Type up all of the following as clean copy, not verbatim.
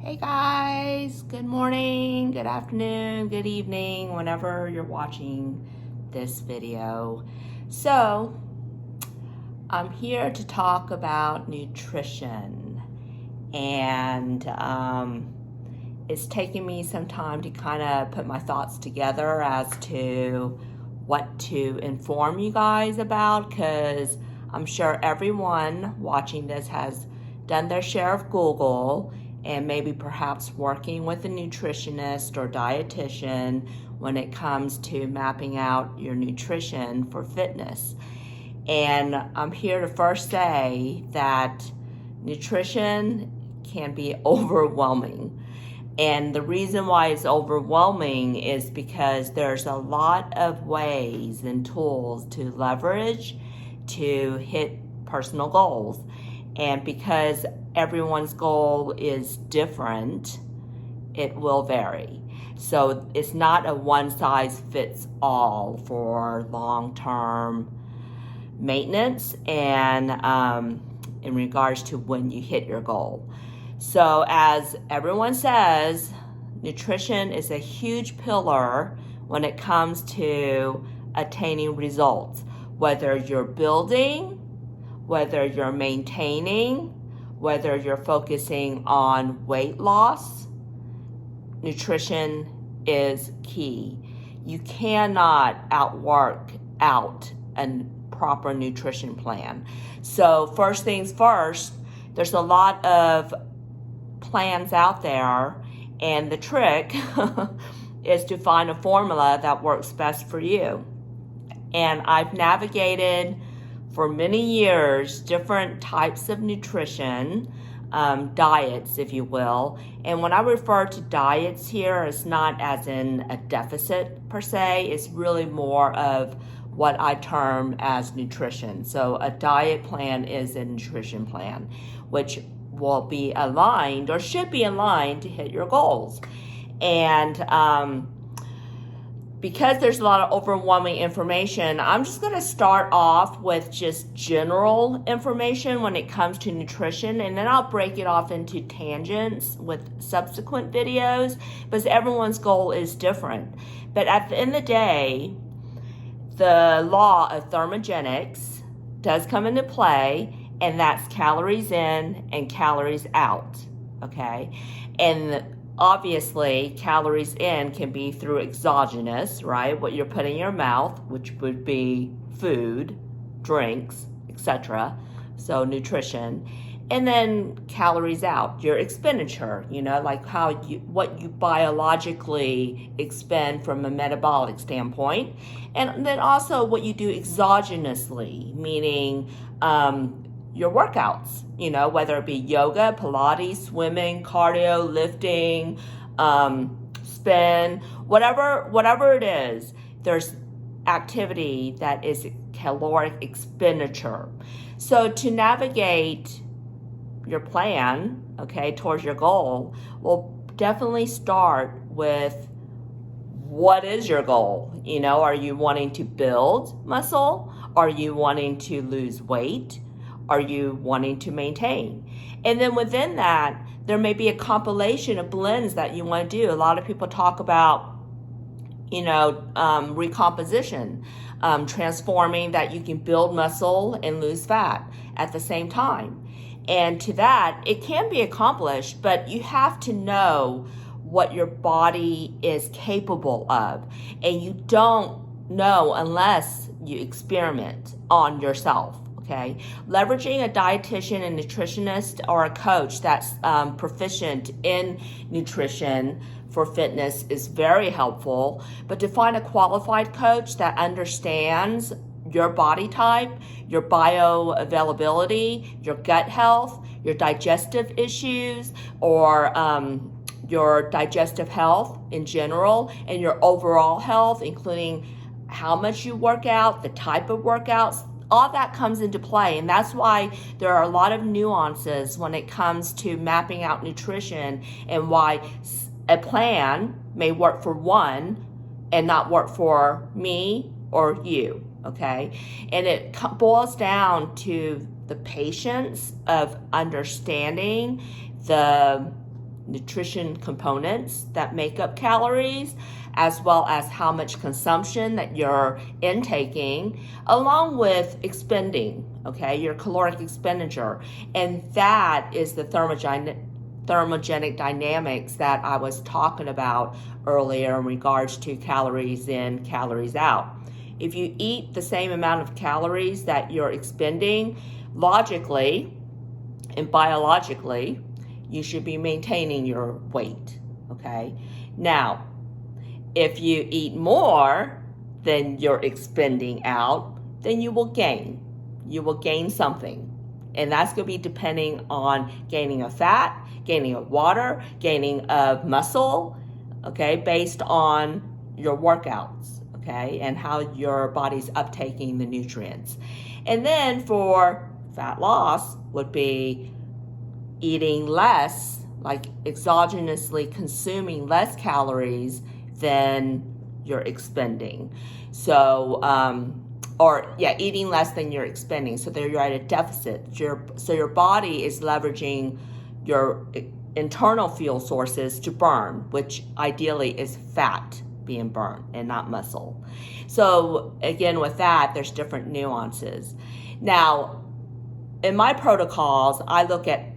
Hey guys, good morning, good afternoon, good evening, whenever you're watching this video. So, I'm here to talk about nutrition, and it's taken me some time to kind of put my thoughts together as to what to inform you guys about, because I'm sure everyone watching this has done their share of Google and maybe perhaps working with a nutritionist or dietitian when it comes to mapping out your nutrition for fitness. And I'm here to first say that nutrition can be overwhelming. And the reason why it's overwhelming is because there's a lot of ways and tools to leverage to hit personal goals. And because everyone's goal is different, it will vary. So it's not a one size fits all for long-term maintenance and in regards to when you hit your goal. So as everyone says, nutrition is a huge pillar when it comes to attaining results, whether you're building, whether you're maintaining, whether you're focusing on weight loss. Nutrition is key. You cannot outwork out a proper nutrition plan. So first things first, there's a lot of plans out there, and the trick is to find a formula that works best for you. And I've navigated for many years different types of nutrition, diets, if you will. And when I refer to diets here, it's not as in a deficit per se, it's really more of what I term as nutrition. So a diet plan is a nutrition plan, which will be aligned or should be aligned to hit your goals. And because there's a lot of overwhelming information, I'm just going to start off with just general information when it comes to nutrition, and then I'll break it off into tangents with subsequent videos, because everyone's goal is different. But at the end of the day, the law of thermogenics does come into play, and that's calories in and calories out, okay? And obviously, calories in can be through exogenous, right? What you're putting in your mouth, which would be food, drinks, etc. So nutrition. And then calories out, your expenditure, like what you biologically expend from a metabolic standpoint. And then also what you do exogenously, meaning your workouts, whether it be yoga, Pilates, swimming, cardio, lifting, spin, whatever it is, there's activity that is caloric expenditure. So to navigate your plan, okay, towards your goal, we'll definitely start with what is your goal? Are you wanting to build muscle? Are you wanting to lose weight? Are you wanting to maintain? And then within that, there may be a compilation of blends that you want to do. A lot of people talk about, recomposition, transforming that you can build muscle and lose fat at the same time. And to that, it can be accomplished, but you have to know what your body is capable of. And you don't know unless you experiment on yourself. Okay, leveraging a dietitian, a nutritionist, or a coach that's proficient in nutrition for fitness is very helpful. But to find a qualified coach that understands your body type, your bioavailability, your gut health, your digestive issues, or your digestive health in general, and your overall health, including how much you work out, the type of workouts, all that comes into play. And that's why there are a lot of nuances when it comes to mapping out nutrition, and why a plan may work for one and not work for me or you, okay? And it boils down to the patience of understanding the nutrition components that make up calories, as well as how much consumption that you're intaking, along with expending, okay, your caloric expenditure. And that is the thermogenic dynamics that I was talking about earlier in regards to calories in, calories out. If you eat the same amount of calories that you're expending, logically and biologically, you should be maintaining your weight, okay? Now, if you eat more than you're expending out, then you will gain. You will gain something. And that's going to be depending on gaining of fat, gaining of water, gaining of muscle, okay, based on your workouts, okay, and how your body's uptaking the nutrients. And then for fat loss would be eating less, like exogenously consuming less calories than you're expending. So, eating less than you're expending. So there you're at a deficit. So your body is leveraging your internal fuel sources to burn, which ideally is fat being burned and not muscle. So again, with that, there's different nuances. Now, in my protocols, I look at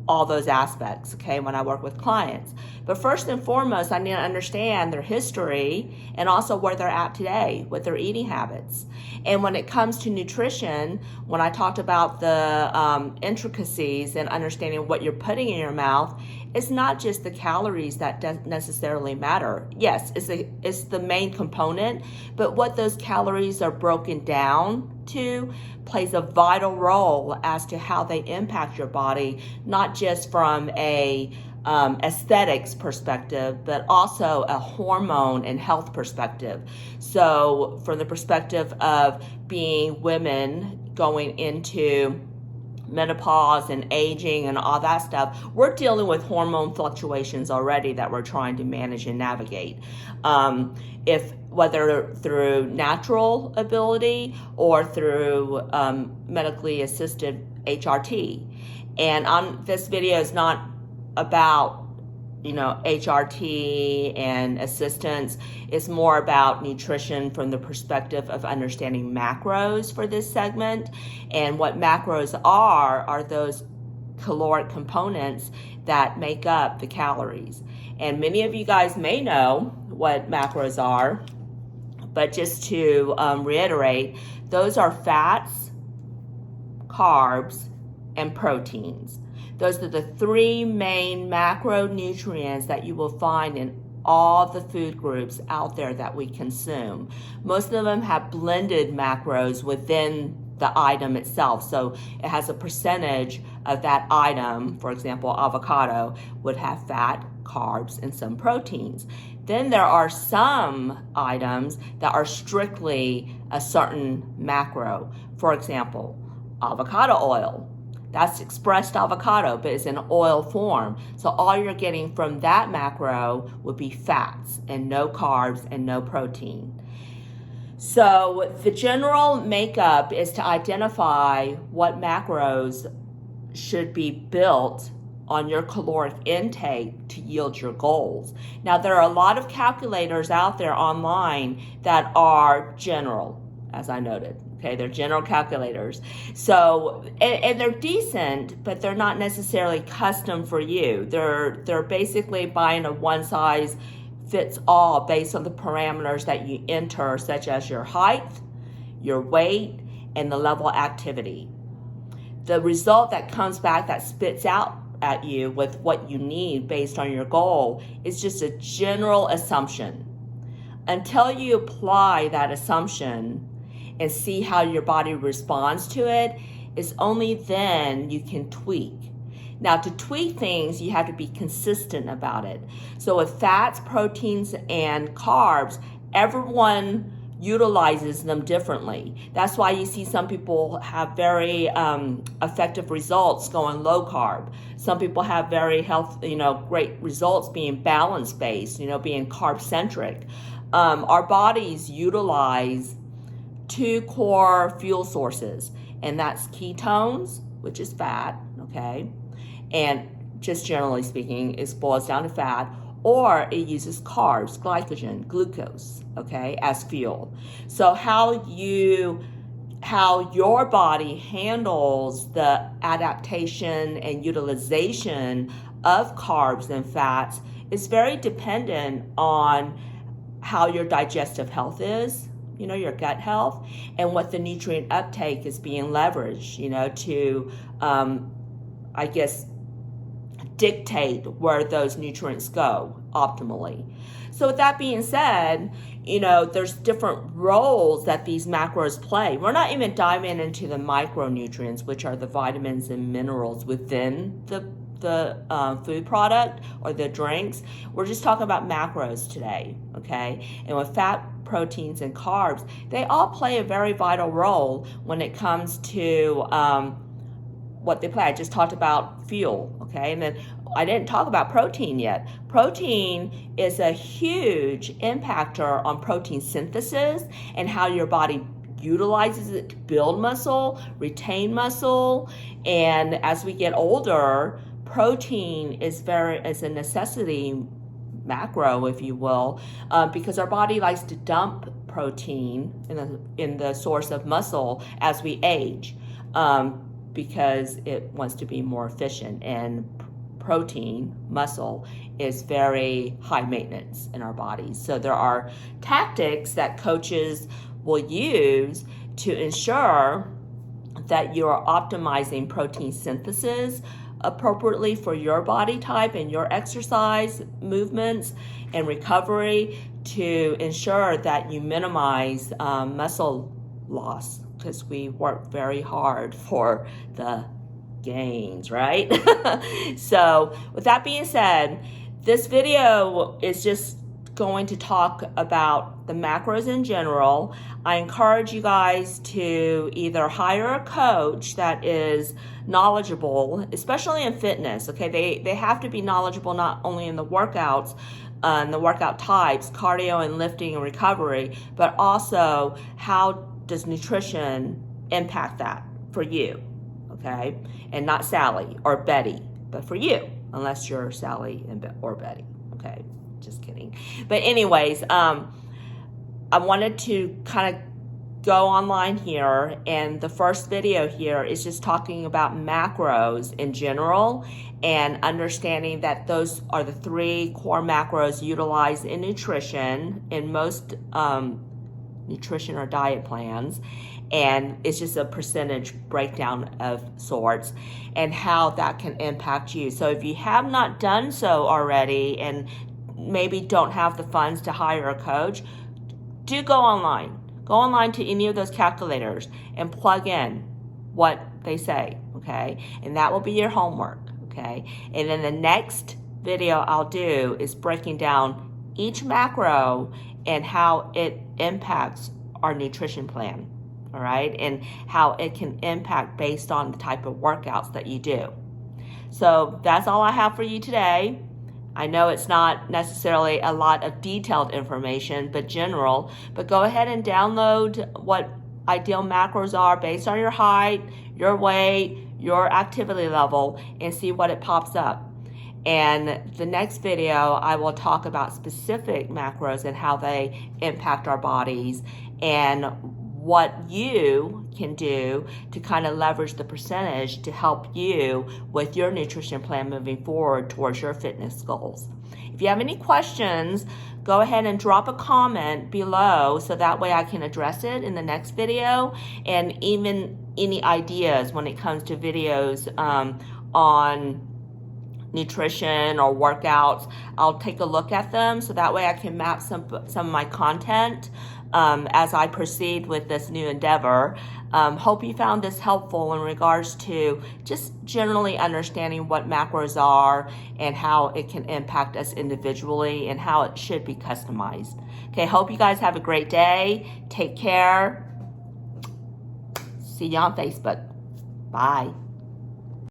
all those aspects, okay, when I work with clients. But first and foremost, I need to understand their history and also where they're at today with their eating habits. And when it comes to nutrition, when I talked about the intricacies and understanding what you're putting in your mouth, it's not just the calories that doesn't necessarily matter. Yes, it's the main component, but what those calories are broken down to plays a vital role as to how they impact your body, not just from a aesthetics perspective, but also a hormone and health perspective. So from the perspective of being women going into menopause and aging and all that stuff, we're dealing with hormone fluctuations already that we're trying to manage and navigate. If whether through natural ability or through medically assisted HRT. And this video is not about, HRT and assistance. It's more about nutrition from the perspective of understanding macros for this segment. And what macros are those caloric components that make up the calories. And many of you guys may know what macros are, but just to reiterate, those are fats, carbs, and proteins. Those are the three main macronutrients that you will find in all the food groups out there that we consume. Most of them have blended macros within the item itself. So it has a percentage of that item. For example, avocado would have fat, carbs, and some proteins. Then there are some items that are strictly a certain macro. For example, avocado oil. That's expressed avocado, but it's in oil form. So all you're getting from that macro would be fats and no carbs and no protein. So the general makeup is to identify what macros should be built on your caloric intake to yield your goals. Now, there are a lot of calculators out there online that are general, as I noted. Okay, they're general calculators. So, and they're decent, but they're not necessarily custom for you. They're basically buying a one size fits all based on the parameters that you enter, such as your height, your weight, and the level of activity. The result that comes back that spits out at you with what you need based on your goal is just a general assumption. Until you apply that assumption and see how your body responds to it, it's only then you can tweak. Now, to tweak things, you have to be consistent about it. So with fats, proteins, and carbs, everyone utilizes them differently. That's why you see some people have very effective results going low carb. Some people have very great results being balance based, being carb centric. Our bodies utilize two core fuel sources, and that's ketones, which is fat, okay, and just generally speaking, it boils down to fat, or it uses carbs, glycogen, glucose, okay, as fuel. So how your body handles the adaptation and utilization of carbs and fats is very dependent on how your digestive health is, your gut health, and what the nutrient uptake is being leveraged, to, dictate where those nutrients go optimally. So with that being said, there's different roles that these macros play. We're not even diving into the micronutrients, which are the vitamins and minerals within the food product or the drinks. We're just talking about macros today, okay? And with fat, proteins, and carbs, they all play a very vital role when it comes to what they play. I just talked about fuel, okay? And then I didn't talk about protein yet. Protein is a huge impactor on protein synthesis and how your body utilizes it to build muscle, retain muscle. And as we get older, protein is a necessity macro, if you will, because our body likes to dump protein in the source of muscle as we age, because it wants to be more efficient. And protein, muscle, is very high maintenance in our bodies. So there are tactics that coaches will use to ensure that you're optimizing protein synthesis appropriately for your body type and your exercise movements and recovery, to ensure that you minimize muscle loss, because we work very hard for the gains, right? So with that being said, this video is just going to talk about the macros in general. I encourage you guys to either hire a coach that is knowledgeable, especially in fitness, okay? They have to be knowledgeable not only in the workouts and the workout types, cardio and lifting and recovery, but also how does nutrition impact that for you, okay? And not Sally or Betty, but for you, unless you're Sally or Betty, okay? Just kidding. But anyways, I wanted to kind of go online here, and the first video here is just talking about macros in general and understanding that those are the 3 core macros utilized in nutrition in most nutrition or diet plans. And it's just a percentage breakdown of sorts and how that can impact you. So if you have not done so already and maybe don't have the funds to hire a coach, do go online. Go online to any of those calculators and plug in what they say, okay? And that will be your homework, okay? And then the next video I'll do is breaking down each macro and how it impacts our nutrition plan, all right? And how it can impact based on the type of workouts that you do. So that's all I have for you today. I know it's not necessarily a lot of detailed information, but general. But go ahead and download what ideal macros are based on your height, your weight, your activity level, and see what it pops up. And the next video, I will talk about specific macros and how they impact our bodies and what you can do to kind of leverage the percentage to help you with your nutrition plan moving forward towards your fitness goals. If you have any questions, go ahead and drop a comment below so that way I can address it in the next video, and even any ideas when it comes to videos on nutrition or workouts. I'll take a look at them so that way I can map some of my content as I proceed with this new endeavor. Hope you found this helpful in regards to just generally understanding what macros are and how it can impact us individually and how it should be customized. Okay, hope you guys have a great day. Take care. See you on Facebook. Bye.